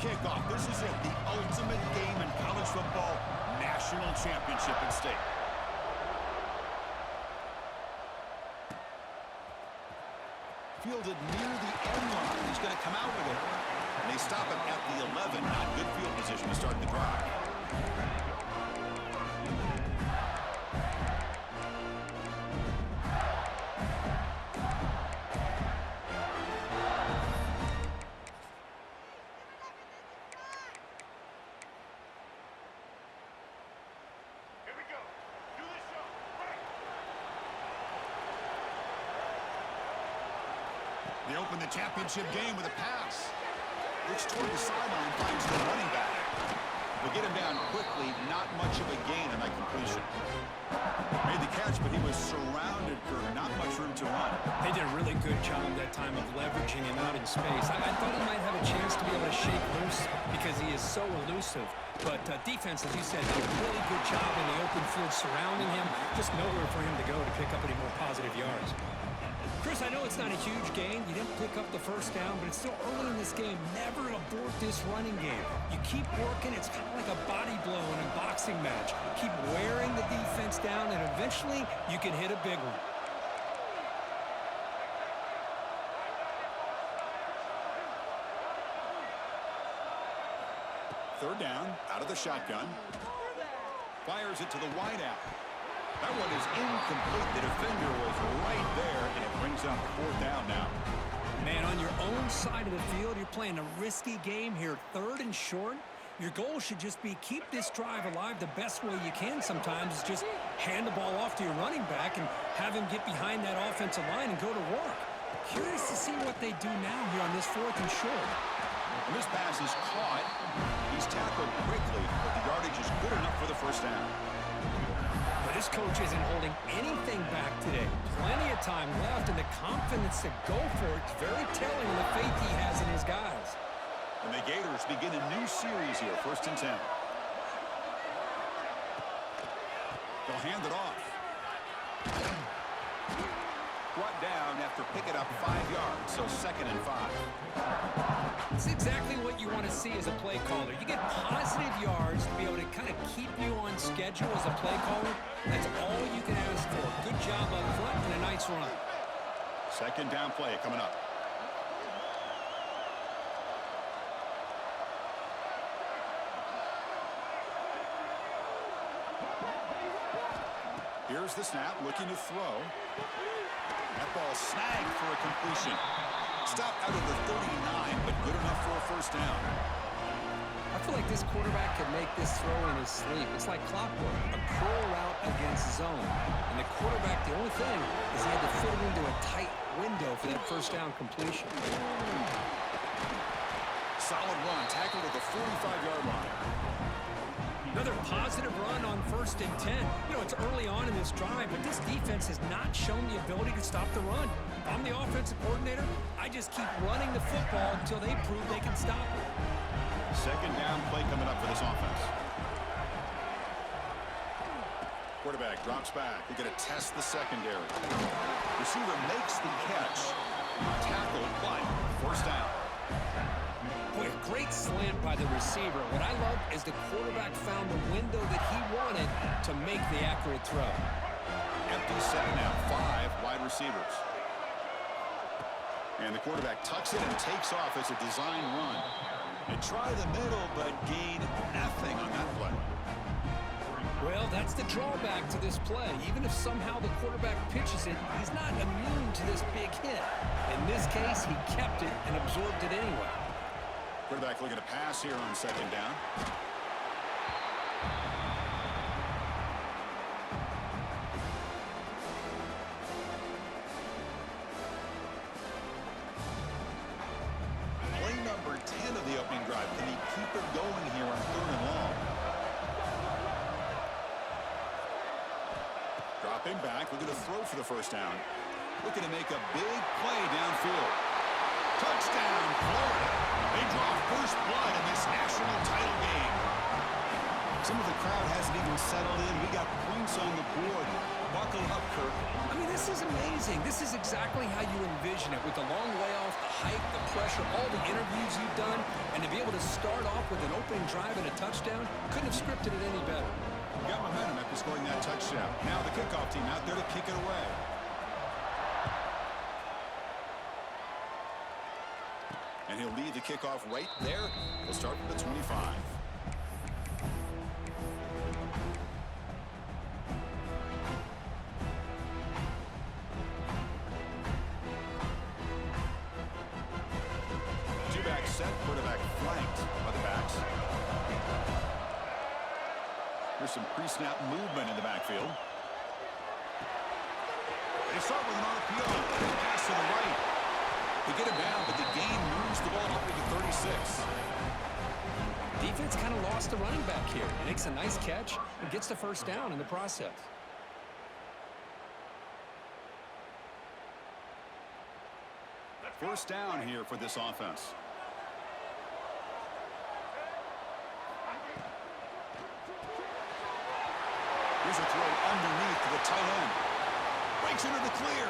kickoff. This is it, the ultimate game in college football, national championship at stake. Fielded near the end line. He's going to come out with it. And they stop him at the 11. Not good field position to start the drive. They open the championship game with a pass. Looks toward the sideline, finds the running back. They get him down quickly, not much of a gain on that completion. Made the catch, but he was surrounded for not much room to run. They did a really good job that time of leveraging him out in space. I thought he might have a chance to be able to shake loose because he is so elusive. But defense, as you said, did a really good job in the open field surrounding him. Just nowhere for him to go to pick up any more positive yards. Chris, I know it's not a huge gain. You didn't pick up the first down, but it's still early in this game. Never abort this running game. You keep working. It's kind of like a body blow in a boxing match. Keep wearing the defense down, and eventually you can hit a big one. Third down, out of the shotgun. Fires it to the wideout. That one is incomplete. The defender was right there, and it brings up fourth down now. Man, on your own side of the field, you're playing a risky game here. Third and short. Your goal should just be keep this drive alive the best way you can sometimes is just hand the ball off to your running back and have him get behind that offensive line and go to work. Curious to see what they do now here on this fourth and short. And this pass is caught. He's tackled quickly, but the yardage is good enough for the first down. But this coach isn't holding anything back today. Plenty of time left, and the confidence to go for it is very telling in the faith he has in his guys. And the Gators begin a new series here, 1st and 10. They'll hand it off. Brought down after picking up 5 yards, so 2nd and 5. It's exactly what you want to see as a play caller. You get positive yards to be able to kind of keep you on schedule as a play caller. That's all you can ask for. Good job up front and a nice run. 2nd down play coming up. Here's the snap, looking to throw. That ball snagged for a completion. Stopped out of the 39, but good enough for a first down. I feel like this quarterback could make this throw in his sleep. It's like clockwork, a curl route against zone. And the quarterback, the only thing is he had to fit it into a tight window for that first down completion. Solid run, tackled at the 45-yard line. Another positive run on 1st and 10. You know, it's early on in this drive, but this defense has not shown the ability to stop the run. If I'm the offensive coordinator, I just keep running the football until they prove they can stop it. 2nd down play coming up for this offense. Quarterback drops back. We're going to test the secondary. Receiver makes the catch. Tackled, but first down. Boy, a great slant by the receiver. What I love is the quarterback found the window that he wanted to make the accurate throw. Empty set now, 5 wide receivers. And the quarterback tucks it and takes off as a design run. They try the middle, but gain nothing on that play. Well, that's the drawback to this play. Even if somehow the quarterback pitches it, he's not immune to this big hit. In this case, he kept it and absorbed it anyway. Quarterback looking to pass here on 2nd down. Play number 10 of the opening drive. Can he keep it going here on 3rd and long? Dropping back, looking to throw for the first down. Looking to make a big play downfield. Touchdown, Florida. They draw first blood in this national title game. Some of the crowd hasn't even settled in. We got points on the board. Buckle up, Kirk. I mean, this is amazing. This is exactly how you envision it with the long layoff, the hype, the pressure, all the interviews you've done, and to be able to start off with an opening drive and a touchdown, couldn't have scripted it any better. Got momentum after scoring that touchdown. Now the kickoff team out there to kick it away. And he'll lead the kickoff right there. We'll start from the 25. Two-back set, quarterback flanked by the backs. There's some pre-snap movement in the backfield. They start with an RPO. Pass to the right. They get him down, but the gain moves the ball up to the 36. Defense kind of lost the running back here. Makes a nice catch and gets the first down in the process. First down here for this offense. Here's a throw underneath to the tight end. Breaks into the clear.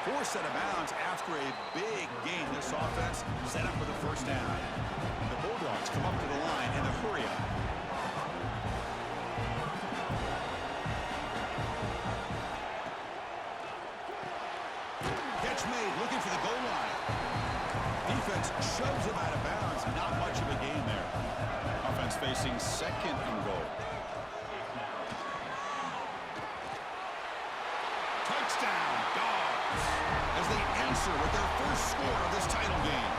Forced out of bounds after a big gain. This offense set up for the first down. The Bulldogs come up to the line in a hurry up. Catch made, looking for the goal line. Defense shoves him out of bounds. Not much of a gain there. Offense facing second and goal. Touchdown, Dogs, as they answer with their first score of this title game.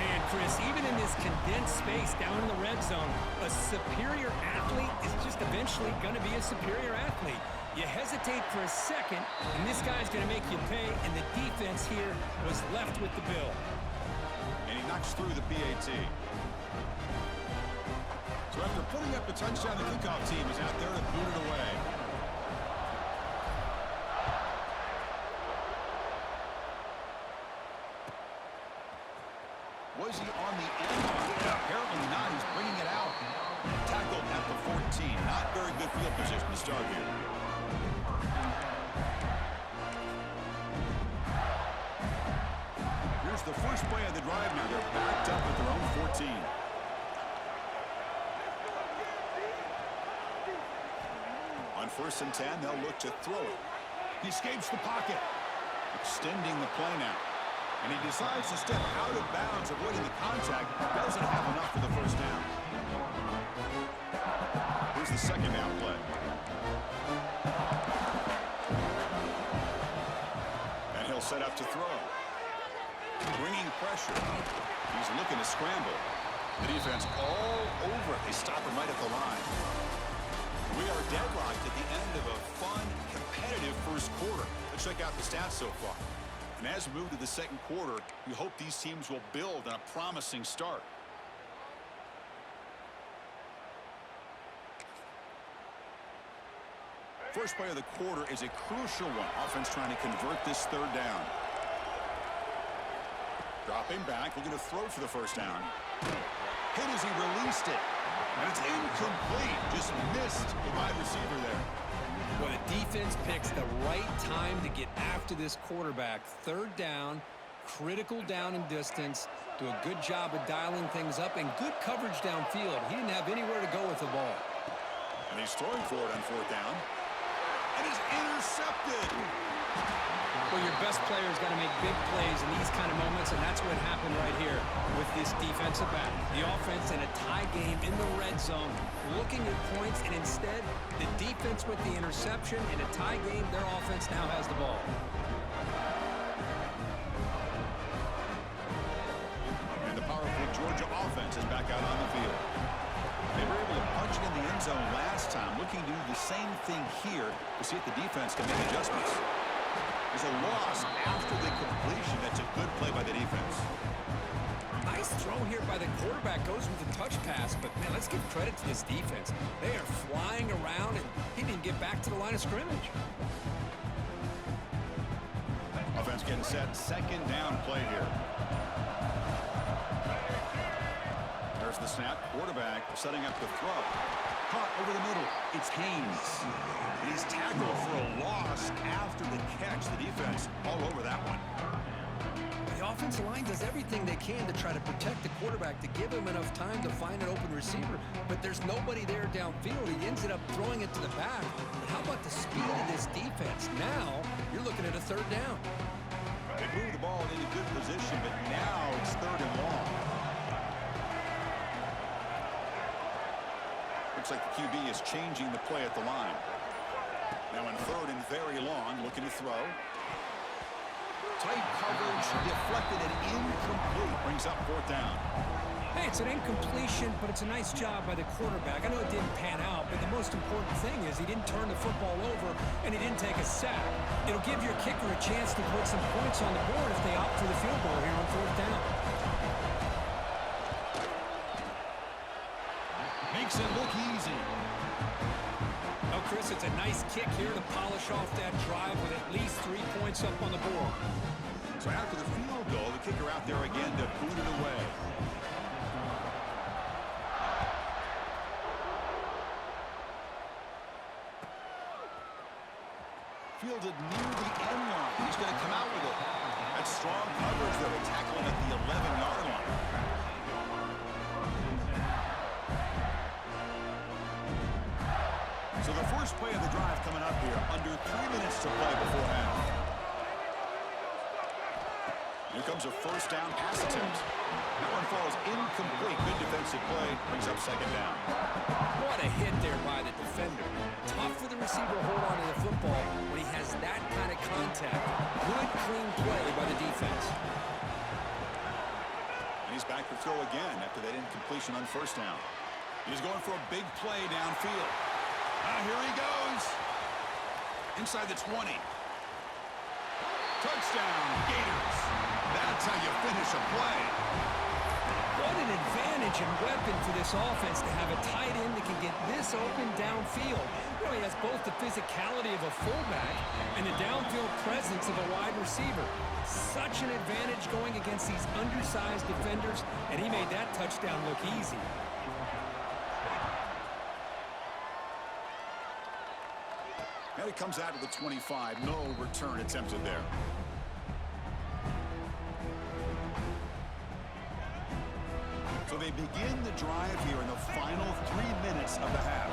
Man, Chris, even in this condensed space down in the red zone, a superior athlete is just eventually going to be a superior athlete. You hesitate for a second, and this guy's going to make you pay, and the defense here was left with the bill. And he knocks through the PAT. So after putting up the touchdown, the kickoff team is out there to boot it away. Was he on the end line? Apparently not. He's bringing it out. Tackled at the 14. Not very good field position to start here. Here's the first play of the drive now. They're backed up at their own 14. On 1st and 10, they'll look to throw it. He escapes the pocket. Extending the play now. And he decides to step out of bounds, avoiding the contact. Doesn't have enough for the first down. Here's the second down play. And he'll set up to throw. Bringing pressure. He's looking to scramble. The defense all over it. They stop him right at the line. We are deadlocked at the end of a fun, competitive first quarter. Let's check out the stats so far. And as we move to the second quarter, we hope these teams will build on a promising start. First play of the quarter is a crucial one. Offense trying to convert this third down. Dropping back, looking to throw for the first down. Hit as he released it. And it's incomplete. Just missed the wide receiver there. Well, the defense picks the right time to get after this quarterback. Third down, critical down and distance. Do a good job of dialing things up and good coverage downfield. He didn't have anywhere to go with the ball. And he's throwing for it on 4th down. And it's intercepted. Well, your best player's got to make big plays in these kind of moments, and that's what happened right here with this defensive back. The offense in a tie game in the red zone, looking at points, and instead, the defense with the interception. In a tie game, their offense now has the ball. And the powerful Georgia offense is back out on the field. They were able to punch it in the end zone last time, looking to do the same thing here to see if the defense can make adjustments. There's a loss after the completion. That's a good play by the defense. Nice throw here by the quarterback. Goes with the touch pass, but man, let's give credit to this defense. They are flying around, and he didn't get back to the line of scrimmage. Offense getting set. Second down play here. There's the snap. Quarterback setting up the throw. Caught over the middle. It's Haynes. He's tackled for a loss after the catch. The defense all over that one. The offensive line does everything they can to try to protect the quarterback, to give him enough time to find an open receiver, but there's nobody there downfield. He ends up throwing it to the back. But how about the speed of this defense? Now you're looking at a third down. They move the ball into good position, but now it's third and long. Looks like the QB is changing the play at the line. Now in third and very long, looking to throw. Tight coverage, deflected and incomplete. Brings up fourth down. Hey, it's an incompletion, but it's a nice job by the quarterback. I know it didn't pan out, but the most important thing is he didn't turn the football over and he didn't take a sack. It'll give your kicker a chance to put some points on the board if they opt for the field goal here on fourth down. Makes it look easy. Oh, Chris, it's a nice kick here to polish off that drive with at least 3 points up on the board. So after the field goal, the kicker out there again to boot it away. Fielded near the end line. He's going to come out with it. That's strong coverage, though, tackling at the 11-yard line. So the first play of the drive coming up here. Under 3 minutes to play before half. Here comes a first down pass attempt. That one falls incomplete. Good defensive play. Brings up second down. What a hit there by the defender. Tough for the receiver to hold on to the football when he has that kind of contact. Good, clean play by the defense. And he's back to throw again after that incompletion on first down. He's going for a big play downfield. Here he goes. Inside the 20. Touchdown, Gators. That's how you finish a play. What an advantage and weapon for this offense to have a tight end that can get this open downfield. You know, he has both the physicality of a fullback and the downfield presence of a wide receiver. Such an advantage going against these undersized defenders, and he made that touchdown look easy. Now he comes out to the 25. No return attempted there. So they begin the drive here in the final 3 minutes of the half.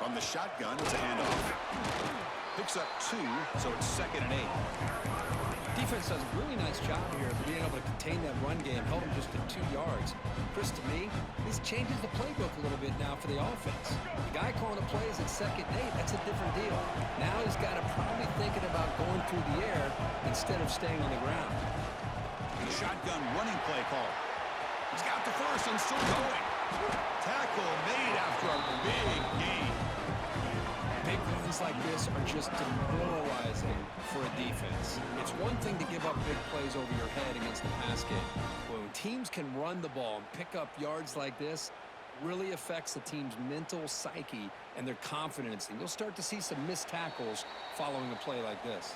From the shotgun, it's a handoff. Picks up 2, so it's 2nd and 8. Defense does a really nice job here of being able to contain that run game, held him just at 2 yards. Chris, to me, this changes the playbook a little bit now for the offense. The guy calling the plays at 2nd and 8, that's a different deal. Now he's got to probably thinking about going through the air instead of staying on the ground. The shotgun running play call. He's got the first and still going. Tackle made after a big gain. Big runs like this are just demoralizing for a defense. It's one thing to give up big plays over your head against the pass game. But when teams can run the ball and pick up yards like this, really affects the team's mental psyche and their confidence. And you'll start to see some missed tackles following a play like this.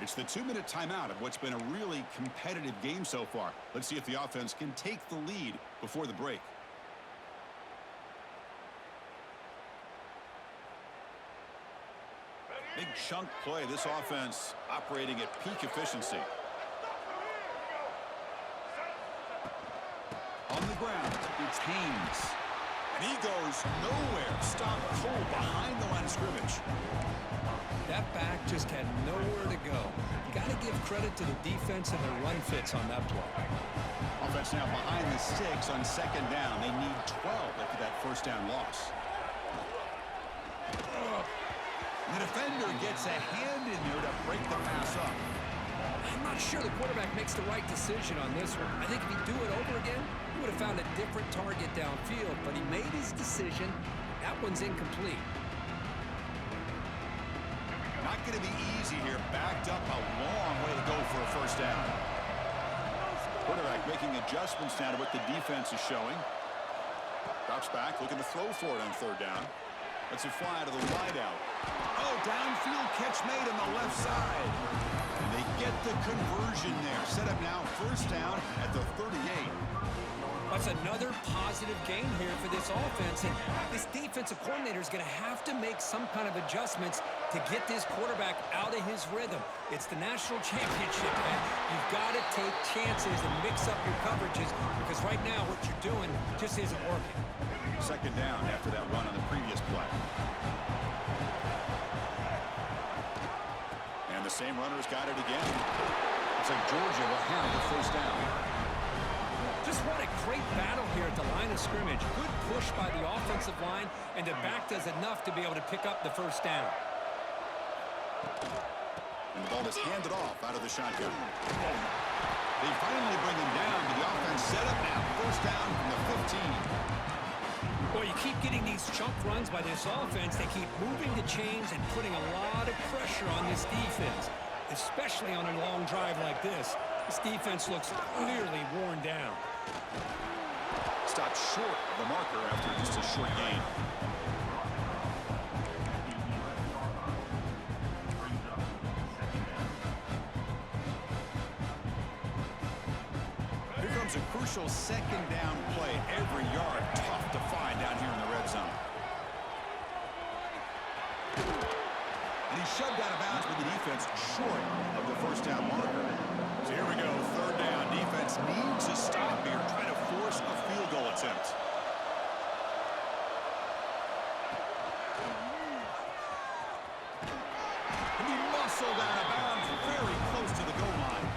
It's the 2-minute timeout of what's been a really competitive game so far. Let's see if the offense can take the lead before the break. Big chunk play. This offense operating at peak efficiency. On the ground, it's Haynes. And he goes nowhere. Stopped cold behind the line of scrimmage. That back just had nowhere to go. Got to give credit to the defense and their run fits on that play. Offense now behind the 6 on 2nd down. They need 12 after that first down loss. The defender gets a hand in there to break the pass up. I'm not sure the quarterback makes the right decision on this one. I think if he'd do it over again, he would have found a different target downfield, but he made his decision. That one's incomplete. Not going to be easy here. Backed up a long way to go for a first down. Quarterback making adjustments now to what the defense is showing. Drops back, looking to throw for it on 3rd down. Lets it fly to the wideout. Oh, downfield catch made on the left side. And they get the conversion there. Set up now 1st down at the 38. That's another positive gain here for this offense. And this defensive coordinator is going to have to make some kind of adjustments to get this quarterback out of his rhythm. It's the national championship, man. You've got to take chances and mix up your coverages because right now what you're doing just isn't working. Second down after that run on the previous play. And the same runner's got it again. Looks like Georgia will have the first down. Just what a great battle here at the line of scrimmage. Good push by the offensive line, and the back does enough to be able to pick up the first down. And the ball is handed off out of the shotgun. They finally bring him down, but the offense set up now. First down from the 15. Boy, you keep getting these chunk runs by this offense. They keep moving the chains and putting a lot of pressure on this defense, especially on a long drive like this. This defense looks clearly worn down. Stopped short of the marker after just a short gain. Here comes a crucial second down play. Every yard tough to find down here in the red zone. And he's shoved out of bounds with the defense short of the first down marker. So here we go, third down. Defense needs a stop here, trying to force a field goal attempt. And he muscled out of bounds very close to the goal line.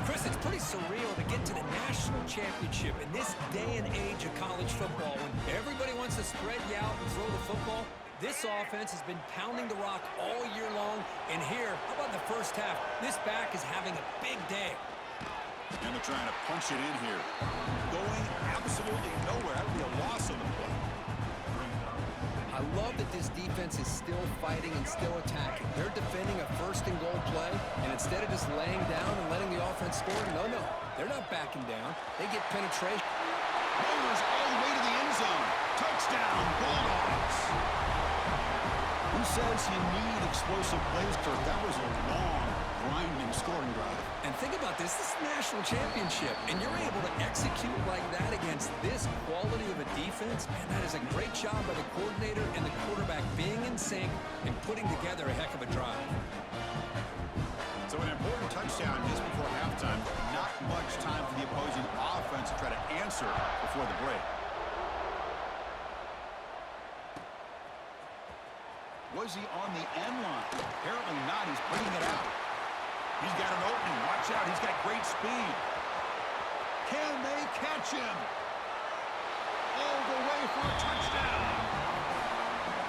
Chris, it's pretty surreal to get to the national championship in this day and age of college football when everybody wants to spread you out and throw the football. This offense has been pounding the rock all year long, and here, how about the first half? This back is having a big day. And they're trying to punch it in here. Going absolutely nowhere. That would be a loss on the play. I love that this defense is still fighting and still attacking. They're defending a first and goal play, and instead of just laying down and letting the offense score, no, they're not backing down. They get penetration. Rolls all the way to the end zone. Touchdown, Bulldogs. Who says you need explosive plays, Kirk? That was a long, grinding scoring drive. And think about this is the national championship, and you're able to execute like that against this quality of a defense. Man, that is a great job by the coordinator and the quarterback being in sync and putting together a heck of a drive. So an important touchdown just before halftime. Not much time for the opposing offense to try to answer before the break. Was he on the end line? Apparently not. He's bringing it out. He's got an opening. Watch out. He's got great speed. Can they catch him? All the way for a touchdown.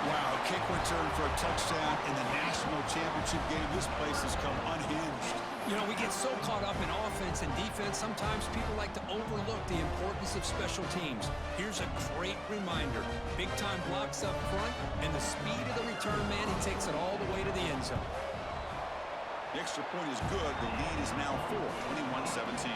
Wow, kick return for a touchdown in the national championship game. This place has come unhinged. You know, we get so caught up in offense and defense, sometimes people like to overlook the importance of special teams. Here's a great reminder. Big-time blocks up front, and the speed of the return man, he takes it all the way to the end zone. The extra point is good. The lead is now 4, 21-17.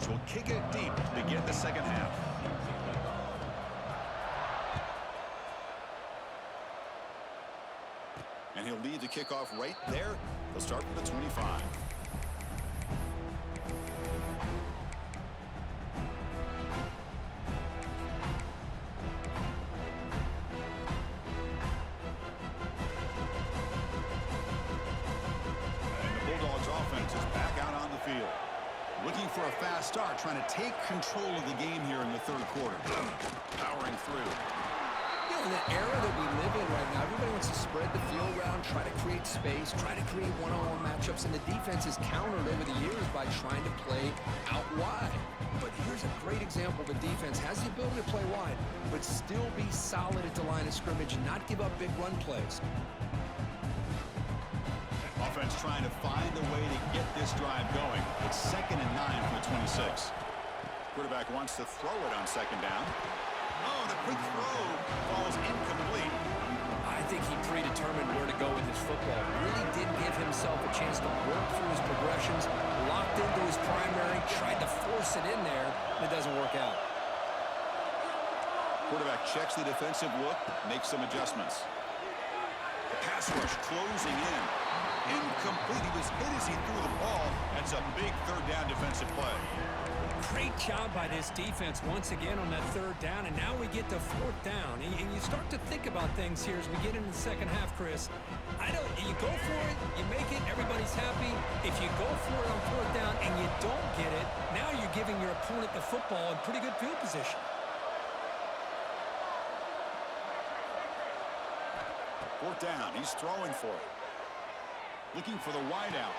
Will kick it deep to begin the second half. And he'll lead the kickoff right there. They'll start from the 25. And the Bulldogs offense is back out on the field. Looking for a fast start, trying to take control of the game here in the third quarter. Powering through. You know, in the era that we live in right now, everybody wants to spread the field around, try to create space, try to create one-on-one matchups, and the defense is countered over the years by trying to play out wide. But here's a great example of a defense has the ability to play wide, but still be solid at the line of scrimmage and not give up big run plays. Offense trying to find a way to get this drive going. It's 2nd and 9 for the 26. Quarterback wants to throw it on second down. Oh, the quick throw falls incomplete. I think he predetermined where to go with his football. Really did give himself a chance to work through his progressions, lock backed into his primary, tried to force it in there, and it doesn't work out. Quarterback checks the defensive look, makes some adjustments. The pass rush closing in. Incomplete. He was hit as he threw the ball. That's a big third down defensive play. Great job by this defense once again on that third down, and now we get to fourth down. And you start to think about things here as we get into the second half, Chris. You go for it, you make it, everybody's happy. If you go for it on fourth down and you don't get it, now you're giving your opponent the football in pretty good field position. Fourth down, he's throwing for it. Looking for the wide out.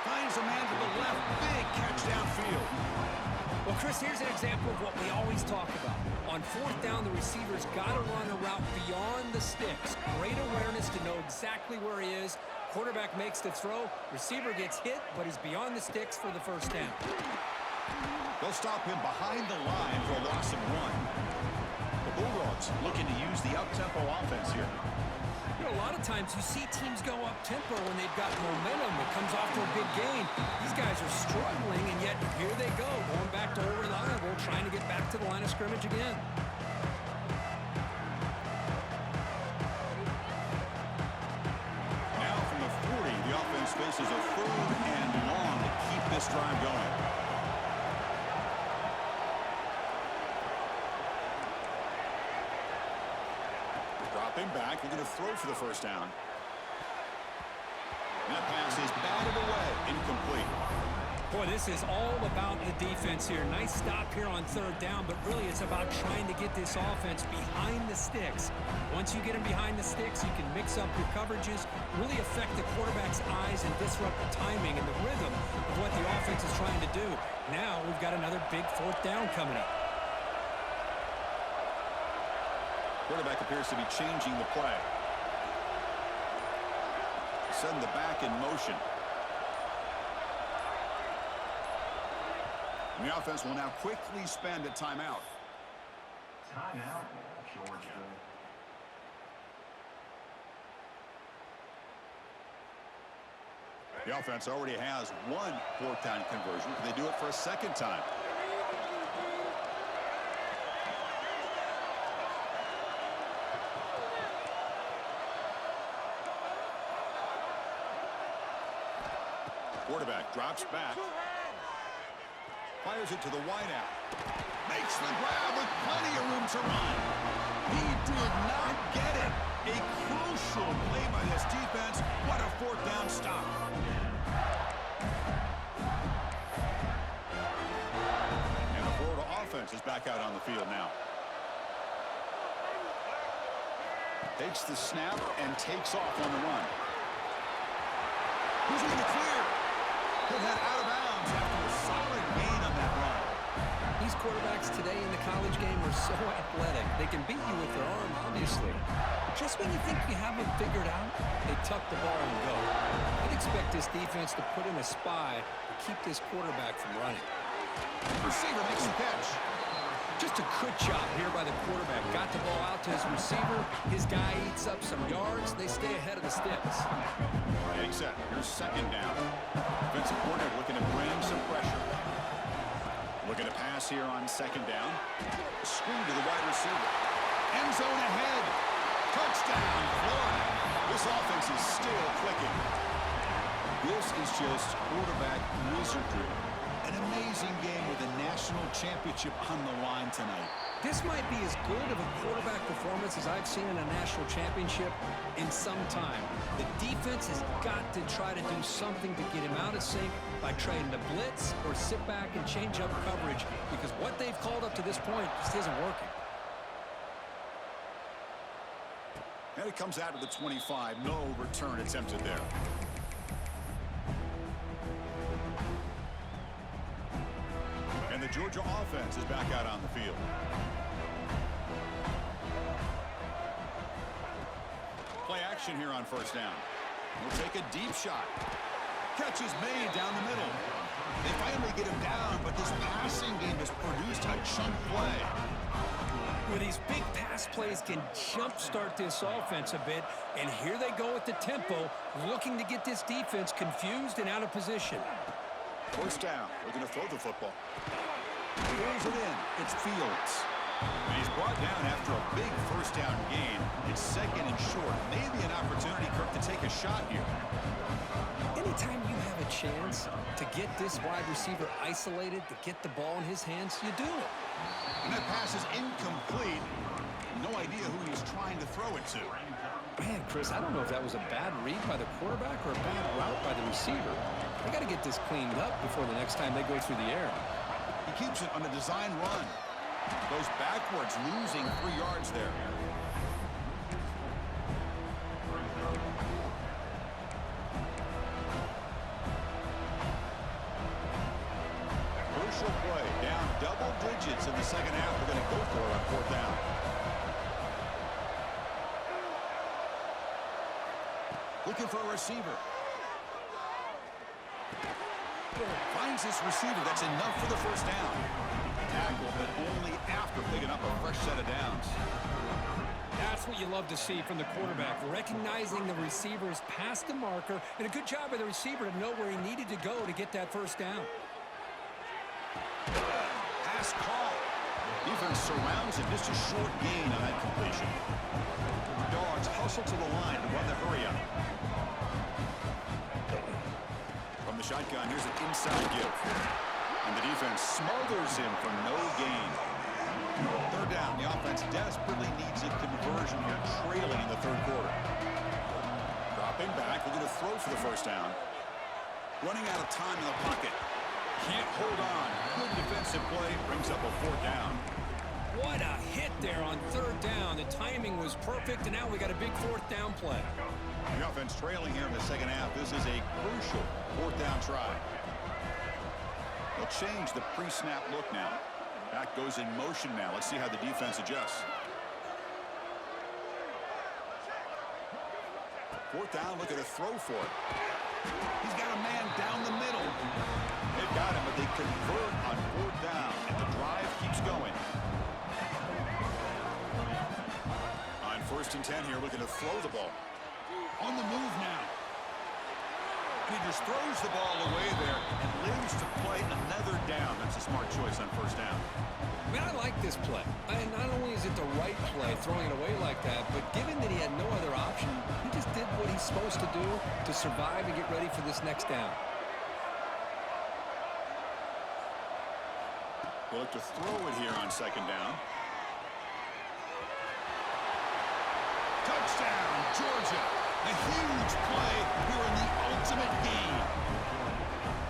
Finds a man to the left. Big catch downfield. Well, Chris, here's an example of what we always talk about. On fourth down, the receiver's got to run a route beyond the sticks. Great awareness to know exactly where he is. Quarterback makes the throw. Receiver gets hit, but is beyond the sticks for the first down. They'll stop him behind the line for a loss of 1. The Bulldogs looking to use the up-tempo offense here. You know, a lot of times you see teams go up-tempo when they've got momentum. It comes off to a big gain. These guys are struggling, and yet here they go, going back to old reliable, trying to get back to the line of scrimmage again. Now from the 40, the offense faces a 3rd and long to keep this drive going. Dropping back, they're going to throw for the first down. And that pass is batted away, incomplete. Boy, this is all about the defense here. Nice stop here on third down, but really it's about trying to get this offense behind the sticks. Once you get them behind the sticks, you can mix up your coverages, really affect the quarterback's eyes and disrupt the timing and the rhythm of what the offense is trying to do. Now we've got another big fourth down coming up. Quarterback appears to be changing the play. Setting the back in motion. And the offense will now quickly spend a timeout. Timeout, Georgia. The offense already has 1 fourth down conversion. Can they do it for a second time? Quarterback drops back. Fires it to the wideout. Makes the grab with plenty of room to run. He did not get it. A crucial play by this defense. What a fourth down stop. And the Florida offense is back out on the field now. Takes the snap and takes off on the run. Who's in the clear? Put that out of bounds after a solid gain on that run. These quarterbacks today in the college game are so athletic. They can beat you with their arm, obviously. But just when you think you have them figured out, they tuck the ball and go. I'd expect this defense to put in a spy to keep this quarterback from running. Receiver makes the catch. Just a good job here by the quarterback. Got the ball out to his receiver. His guy eats up some yards. They stay ahead of the sticks. Getting set. Here's second down. Defensive coordinator looking to bring some pressure. Looking to pass here on second down. Screen to the wide receiver. End zone ahead. Touchdown, Florida. This offense is still clicking. This is just quarterback wizardry. An amazing game with a national championship on the line tonight. This might be as good of a quarterback performance as I've seen in a national championship in some time. The defense has got to try to do something to get him out of sync by trying to blitz or sit back and change up coverage, because what they've called up to this point just isn't working. And it comes out of the 25. No return attempted there. And the Georgia offense is back out on the field. Play action here on first down. We'll take a deep shot. Catch is made down the middle. They finally get him down, but this passing game has produced a chunk play. Where these big pass plays can jumpstart this offense a bit, and here they go with the tempo, looking to get this defense confused and out of position. First down. Looking to throw the football. Throws it in. It's Fields. And he's brought down after a big first down gain. It's second and short. Maybe an opportunity, Kirk, to take a shot here. Anytime you have a chance to get this wide receiver isolated, to get the ball in his hands, you do it. And that pass is incomplete. No idea who he's trying to throw it to. Man, Chris, I don't know if that was a bad read by the quarterback or a bad route by the receiver. They got to get this cleaned up before the next time they go through the air. He keeps it on a design run. Goes backwards, losing 3 yards there. Crucial play. Down double digits in the second half. They're going to go for it on 4th down. Looking for a receiver. Finds this receiver. That's enough for the first down. Tackle, but only after picking up a fresh set of downs. That's what you love to see from the quarterback, recognizing the receiver's past the marker, and a good job by the receiver to know where he needed to go to get that first down. Pass caught. Defense surrounds it. Just a short gain on that completion. Dogs hustle to the line to run the hurry up. From the shotgun, here's an inside give. And the defense smothers him for no gain. 3rd down. The offense desperately needs a conversion here, trailing in the 3rd quarter. Dropping back. We're going to throw for the first down. Running out of time in the pocket. Can't hold on. Good defensive play. Brings up a 4th down. What a hit there on 3rd down. The timing was perfect, and now we got a big 4th down play. The offense trailing here in the second half. This is a crucial 4th down try. They'll change the pre-snap look now. Back goes in motion now. Let's see how the defense adjusts. 4th down, look at a throw for it. He's got a man down the middle. They've got him, but they convert on 4th down, and the drive keeps going. On 1st and 10 here, looking to throw the ball. On the move now. And he just throws the ball away there and lives to play another down. That's a smart choice on 1st down. Man, I like this play. And not only is it the right play, throwing it away like that, but given that he had no other option, he just did what he's supposed to do to survive and get ready for this next down. We'll look to throw it here on 2nd down. Touchdown, Georgia. A huge play here in the ultimate game.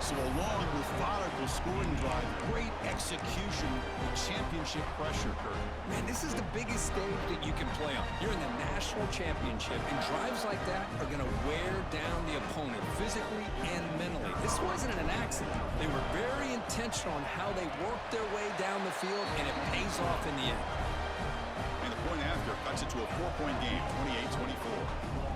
So a long, methodical scoring drive. Great execution with championship pressure, Kurt. Man, this is the biggest stage that you can play on. You're in the national championship, and drives like that are going to wear down the opponent physically and mentally. This wasn't an accident. They were very intentional on how they worked their way down the field, and it pays off in the end. And the point after cuts it to a 4-point game, 28-24.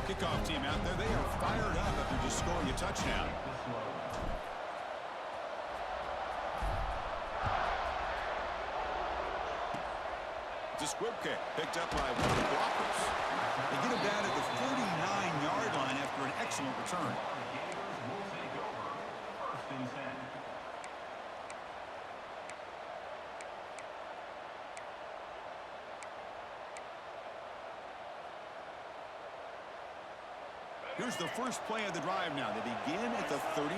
Kickoff team out there. They are fired up after just scoring a touchdown. It's a squib kick picked up by one of the blockers. They get him down at the 49-yard line after an excellent return. Here's the first play of the drive now. They begin at the 39.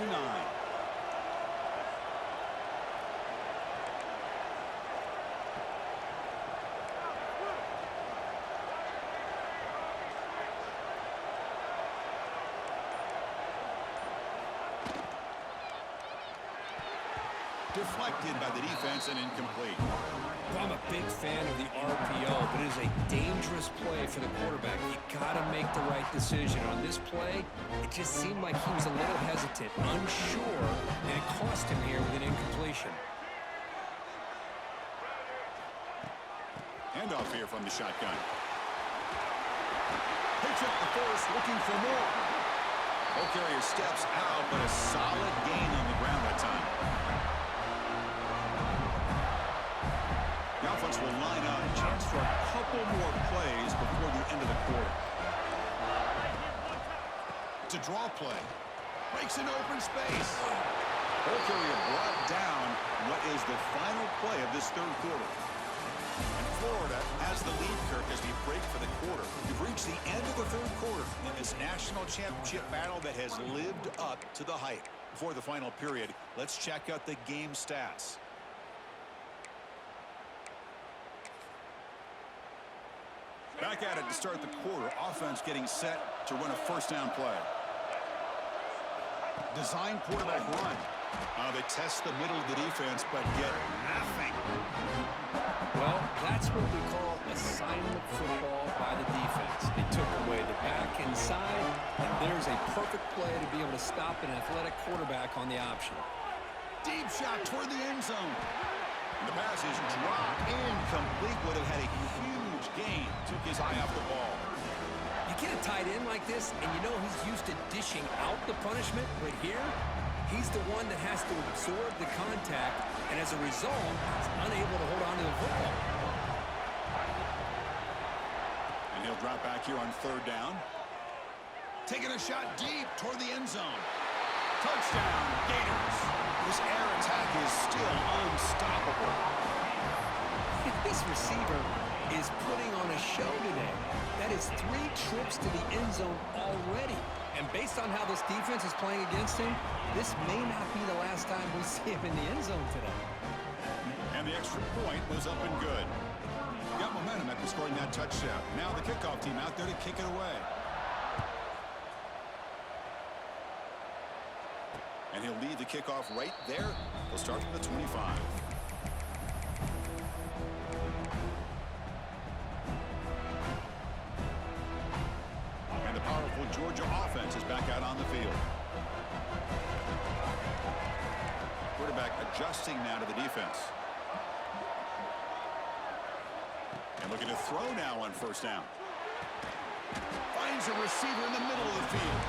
Deflected by the defense and incomplete. I'm a big fan of the RPO, but it is a dangerous play for the quarterback. You got to make the right decision. On this play, it just seemed like he was a little hesitant, unsure, and it cost him here with an incompletion. Handoff here from the shotgun. Picks up the first, looking for more. Ball carrier steps out, but a solid gain on the ground that time. The offense will line up. Chance for a couple more plays before the end of the quarter. It's a draw play. Breaks an open space. Ball carrier brought down what is the final play of this third quarter. And Florida has the lead, Kirk, as we break for the quarter. We've reached the end of the third quarter in this national championship battle that has lived up to the hype. Before the final period, let's check out the game stats. Back at it to start the quarter. Offense getting set to run a first down play. Design quarterback run. They test the middle of the defense, but get nothing. Well, that's what we call assignment football by the defense. They took away the back inside, and there's a perfect play to be able to stop an athletic quarterback on the option. Deep shot toward the end zone. And the pass is dropped. Incomplete. Would have had a huge gain. Took his eye off the ball. You get a tight end like this, and you know he's used to dishing out the punishment, but here, he's the one that has to absorb the contact, and as a result, he's unable to hold on to the football. And he'll drop back here on third down. Taking a shot deep toward the end zone. Touchdown, Gators. This air attack is still unstoppable. This receiver is putting on a show today. That is 3 trips to the end zone already. And based on how this defense is playing against him, this may not be the last time we see him in the end zone today. And the extra point was up and good. Got momentum after scoring that touchdown. Now the kickoff team out there to kick it away. And he'll lead the kickoff right there. They'll start from the 25. And the powerful Georgia offense is back out on the field. Quarterback adjusting now to the defense. And looking to throw now on first down. Finds a receiver in the middle of the field.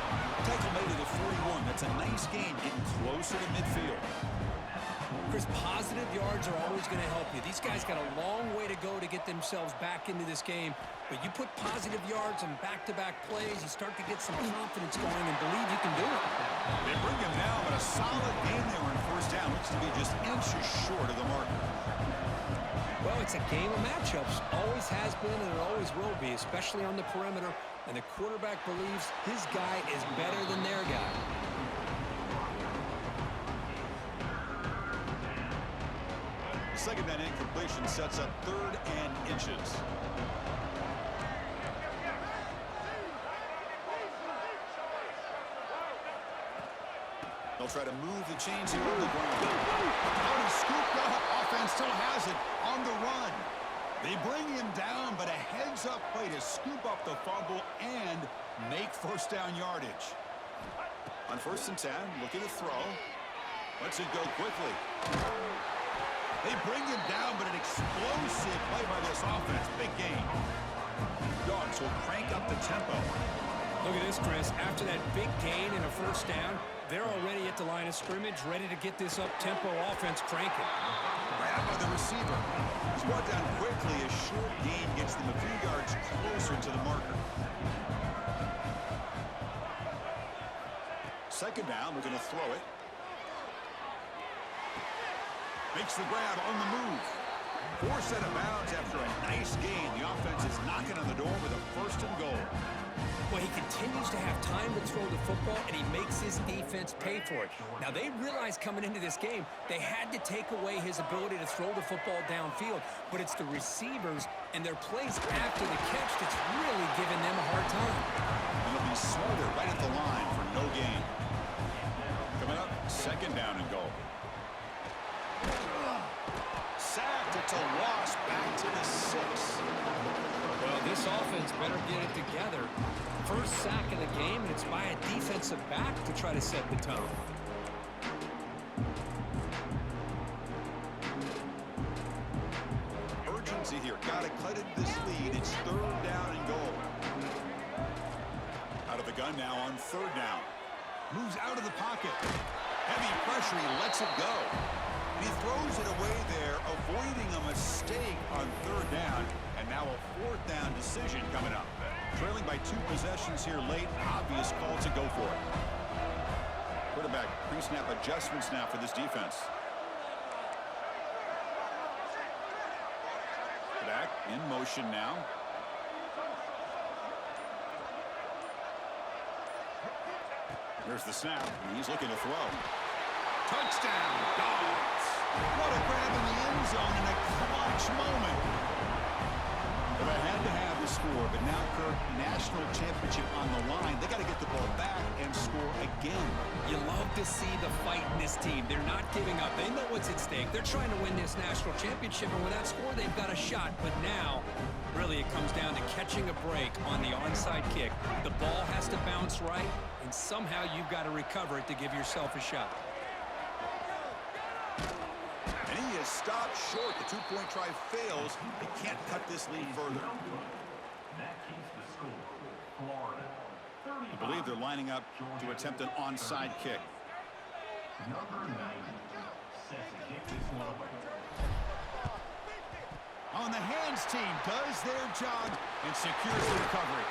Tackle made to the 41. That's a nice gain, getting closer to midfield. Chris, positive yards are always going to help you. These guys got a long way to go to get themselves back into this game. But you put positive yards on back-to-back plays, you start to get some confidence going and believe you can do it. They bring him down, but a solid gain there on first down. Looks to be just inches short of the marker. Well, it's a game of matchups. Always has been and it always will be, especially on the perimeter. And the quarterback believes his guy is better than their guy. The second down incompletion sets up 3rd and inches. They'll try to move the chains here on the ground. Oh, he scooped up. Offense still has it on the run. They bring him down, but a heads-up play to scoop up the fumble and make first down yardage. On 1st and 10, looking to throw. Lets it go quickly. They bring him down, but an explosive play by this offense. Big gain. Dogs will crank up the tempo. Look at this, Chris. After that big gain and a first down, they're already at the line of scrimmage, ready to get this up-tempo offense cranking. Grabbed by the receiver. He's brought down quickly. A short gain gets them a few yards closer to the marker. Second down, we're going to throw it. Makes the grab on the move. Forced out of bounds after a nice gain. The offense is knocking on the door with a 1st and goal. Well, he continues to have time to throw the football, and he makes his defense pay for it. Now, they realized coming into this game, they had to take away his ability to throw the football downfield, but it's the receivers and their plays after the catch that's really giving them a hard time. And they'll be smothered right at the line for no gain. Coming up, 2nd down and goal. Sacked. It's a loss back to the 6. Well, this offense better get it together. First sack of the game, and it's by a defensive back to try to set the tone. Urgency here. Got to cut it this lead. It's 3rd down and goal. Out of the gun now on 3rd down. Moves out of the pocket. Heavy pressure, he lets it go. He throws it away there, avoiding a mistake on third down. And now a fourth down decision coming up. Trailing by 2 possessions here late. Obvious call to go for it. Quarterback pre-snap adjustments now for this defense. Back in motion now. Here's the snap. He's looking to throw. Touchdown, Dogs. What a grab in the end zone in a clutch moment. Well, they had to have the score, but now, Kirk, national championship on the line. They got to get the ball back and score again. You love to see the fight in this team. They're not giving up. They know what's at stake. They're trying to win this national championship, and with that score, they've got a shot. But now, really, it comes down to catching a break on the onside kick. The ball has to bounce right, and somehow you've got to recover it to give yourself a shot. And he is stopped short. The two-point try fails. They can't cut this lead further. That keeps the score. Florida. I believe they're lining up to attempt an onside kick. Number 90 set to kick this one away. On the hands team does their job and secures the recovery.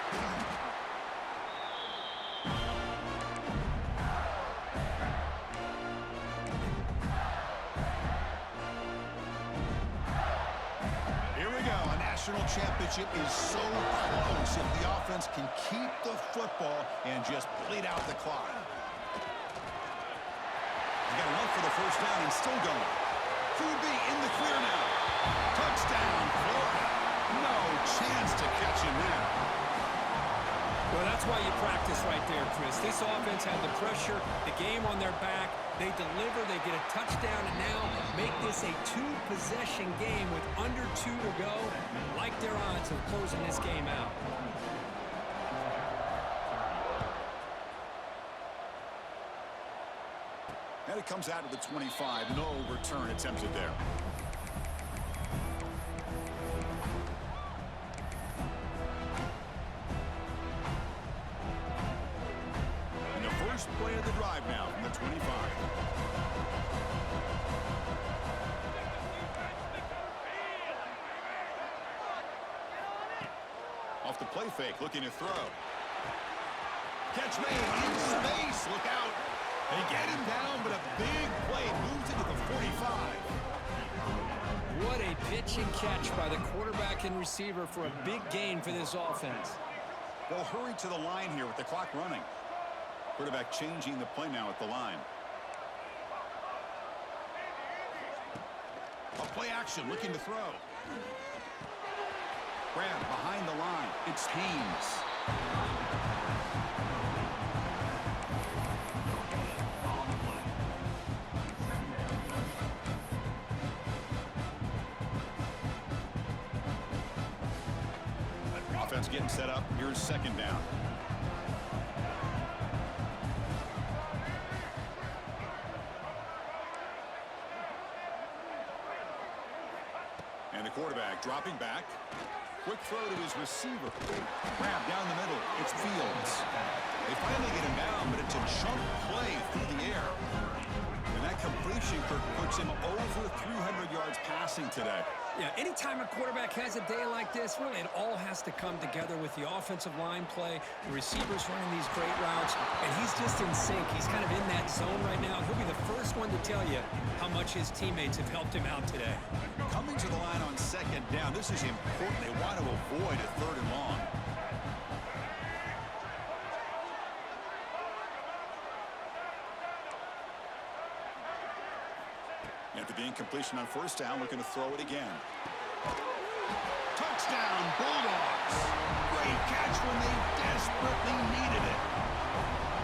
Here we go. A national championship is so close if the offense can keep the football and just bleed out the clock. They got enough for the first down and still going. QB in the clear now. Touchdown, Florida. No chance to catch him there. Well, that's why you practice right there, Chris. This offense had the pressure, the game on their back. They deliver, they get a touchdown, and now make this a 2-possession game with under 2 to go. Like their odds of closing this game out. And it comes out of the 25. No return attempted there. And the first play of the drive now from the 25. Off the play fake, looking to throw. Catch made in space. Look out. They get him down, but a big play moves into the 45. What a pitch and catch by the quarterback and receiver for a big gain for this offense. They'll hurry to the line here with the clock running. Quarterback changing the play now at the line. A play action, looking to throw. Grab behind the line. It's Haynes. Offense getting set up. Here's second down. And the quarterback dropping back. Quick throw to his receiver. Grab down the middle. It's Fields. They finally get him down, but it's a jump play through the air. And that completion puts him over 300 yards passing today. Yeah, anytime a quarterback has a day like this, really it all has to come together with the offensive line play, the receivers running these great routes, and he's just in sync. He's kind of in that zone right now. He'll be the first one to tell you how much his teammates have helped him out today. Coming to the line on second down, this is important. They want to avoid a third and long. After the incompletion on first down, looking to throw it again. Touchdown, Bulldogs. Great catch when they desperately needed it.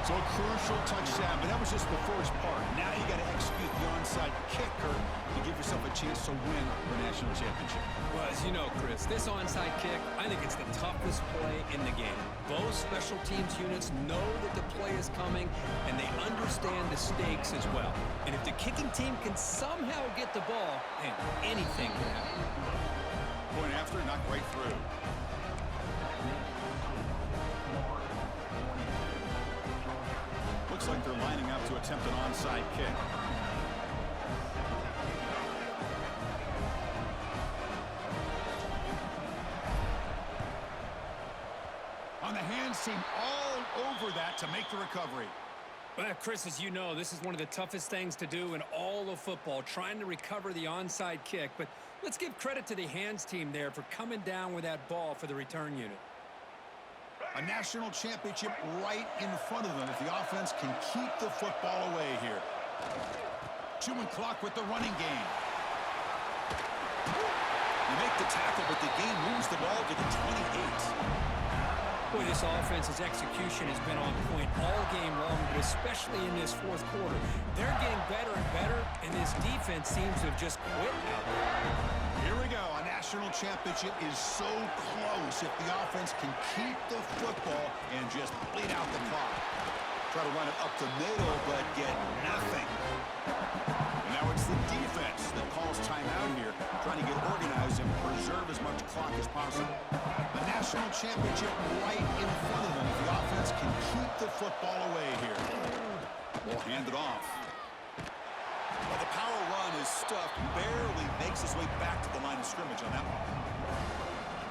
So a crucial touchdown, but that was just the first part. Now you got to execute the onside kicker to give yourself a chance to win the national championship. Well, as you know, Chris, this onside kick, I think it's the toughest play in the game. Both special teams units know that the play is coming, and they understand the stakes as well. And if the kicking team can somehow get the ball, man, anything can happen. Point after, knocked right through. looks like they're lining up to attempt an onside kick. On the hands team all over that to make the recovery. Well, Chris, as you know, this is one of the toughest things to do in all of football, trying to recover the onside kick. But let's give credit to the hands team there for coming down with that ball for the return unit. A national championship right in front of them if the offense can keep the football away here. Chewing clock with the running game. You make the tackle, but the game moves the ball to the 28. Boy, this offense's execution has been on point all game long, but especially in this fourth quarter. They're getting better and better, and this defense seems to have just quit out there. Here we go. A national championship is so close if the offense can keep the football and just bleed out the clock. Try to run it up the middle, but get nothing. And now it's the defense that calls timeout here, trying to get organized and preserve as much clock as possible. A national championship right in front of them if the offense can keep the football away here. We'll hand it off. Well, the power run is stuffed, barely makes his way back to the line of scrimmage on that one.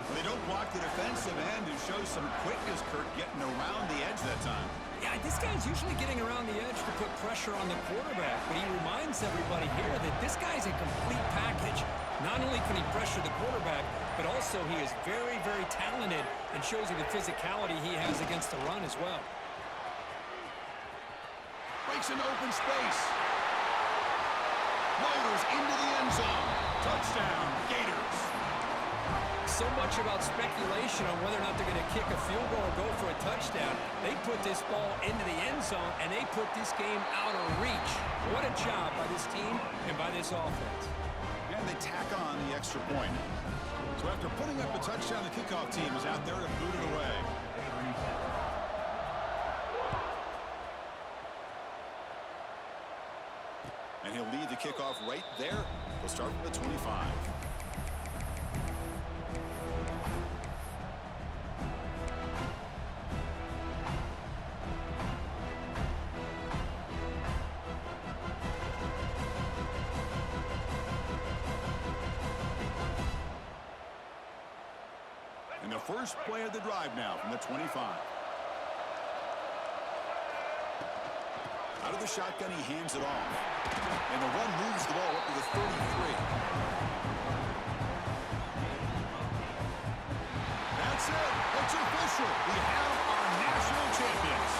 Well, they don't block the defensive end and show some quickness, Kurt, getting around the edge that time. Yeah, this guy's usually getting around the edge to put pressure on the quarterback, but he reminds everybody here that this guy's a complete package. Not only can he pressure the quarterback, but also he is very, very talented and shows you the physicality he has against the run as well. Breaks into open space. Motors into the end zone. Touchdown, Gators. So much about speculation on whether or not they're going to kick a field goal or go for a touchdown. They put this ball into the end zone, and they put this game out of reach. What a job by this team and by this offense. And they tack on the extra point. So after putting up a touchdown, the kickoff team is out there to boot it away. And he'll lead the kickoff right there. He'll start from the 25. And the first play of the drive now from the 25. Out of the shotgun, he hands it off. And the run moves the ball up to the 33. That's it. It's official. We have our national champions.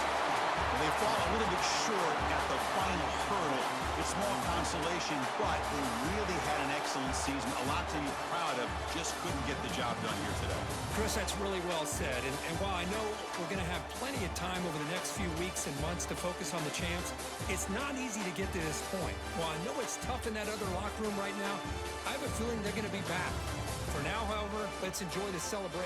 Well, they fall a little bit short at the final hurdle. It's small consolation, but they really had an excellent season. A lot to be proud of. Just couldn't get the job done here today. Chris, that's really well said. And while I know we're going to have plenty of time over the next few weeks and months to focus on the champs, it's not easy to get to this point. While I know it's tough in that other locker room right now, I have a feeling they're going to be back. For now, however, let's enjoy the celebration.